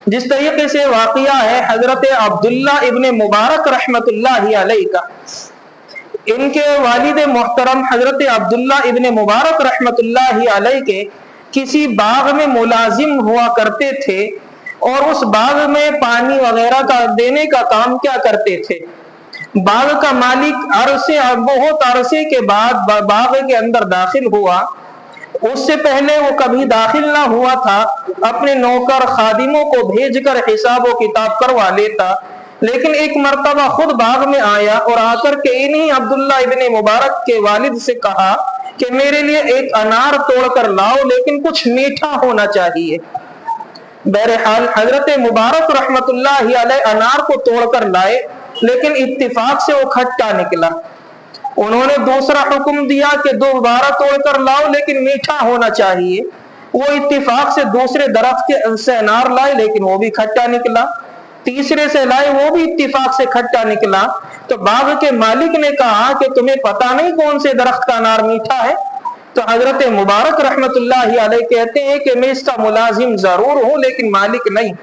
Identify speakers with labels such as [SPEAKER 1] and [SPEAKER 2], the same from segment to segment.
[SPEAKER 1] جس طریقے سے واقعہ ہے حضرت عبداللہ ابن مبارک رحمت اللہ علیہ کا، ان کے والد محترم حضرت عبداللہ ابن مبارک رحمت اللہ علیہ کے کسی باغ میں ملازم ہوا کرتے تھے، اور اس باغ میں پانی وغیرہ کا دینے کا کام کیا کرتے تھے۔ باغ کا مالک بہت عرصے کے بعد باغ کے اندر داخل ہوا، اس سے پہلے وہ کبھی داخل نہ ہوا تھا، اپنے نوکر خادموں کو بھیج کر حساب و کتاب کروا لیتا، لیکن ایک مرتبہ خود باغ میں آیا اور آ کر کے انہی عبداللہ ابن مبارک کے والد سے کہا کہ میرے لیے ایک انار توڑ کر لاؤ، لیکن کچھ میٹھا ہونا چاہیے۔ بہرحال حضرت مبارک رحمت اللہ علیہ انار کو توڑ کر لائے، لیکن اتفاق سے وہ کھٹا نکلا۔ انہوں نے دوسرا حکم دیا کہ دوبارہ توڑ کر لاؤ، لیکن میٹھا ہونا چاہیے۔ وہ اتفاق سے دوسرے درخت سے انار لائے، لیکن وہ بھی کھٹا نکلا۔ تیسرے سے لائے، وہ بھی اتفاق سے کھٹا نکلا۔ تو باغ کے مالک نے کہا کہ تمہیں پتہ نہیں کون سے درخت کا انار میٹھا ہے؟ تو حضرت مبارک رحمت اللہ علیہ کہتے ہیں کہ میں اس کا ملازم ضرور ہوں، لیکن مالک نہیں۔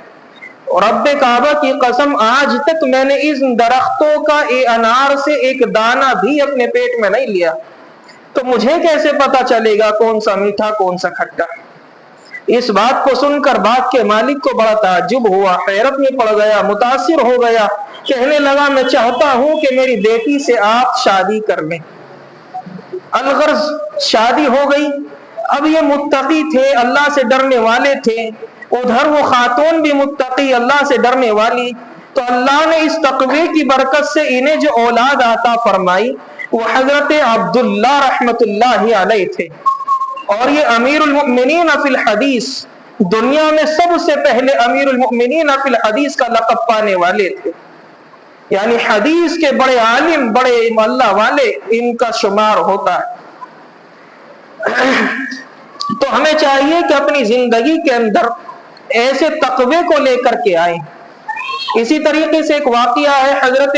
[SPEAKER 1] اور رب کعبہ کی قسم، آج تک میں نے اس درختوں کا انار سے ایک دانہ بھی اپنے پیٹ میں نہیں لیا، تو مجھے کیسے پتا چلے گا کون سا میٹھا کون سا کھٹا؟ اس بات کو سن کر باغ کے مالک کو بڑا تعجب ہوا، حیرت میں پڑ گیا، متاثر ہو گیا، کہنے لگا میں چاہتا ہوں کہ میری بیٹی سے آپ شادی کر لیں۔ الغرض شادی ہو گئی۔ اب یہ متقی تھے، اللہ سے ڈرنے والے تھے، ادھر وہ خاتون بھی متقی، اللہ سے ڈرنے والی، تو اللہ نے اس تقوی کی برکت سے انہیں جو اولاد عطا فرمائی وہ حضرت عبداللہ رحمت اللہ علیہ تھے، اور یہ امیر المؤمنین فی الحدیث، دنیا میں سب سے پہلے امیر المؤمنین فی الحدیث کا لقب پانے والے تھے، یعنی حدیث کے بڑے عالم، بڑے اللہ والے ان کا شمار ہوتا ہے۔ تو ہمیں چاہیے کہ اپنی زندگی کے اندر ایسے تقوی کو لے کر کے آئیں۔ اسی طریقے سے ایک واقعہ ہے حضرت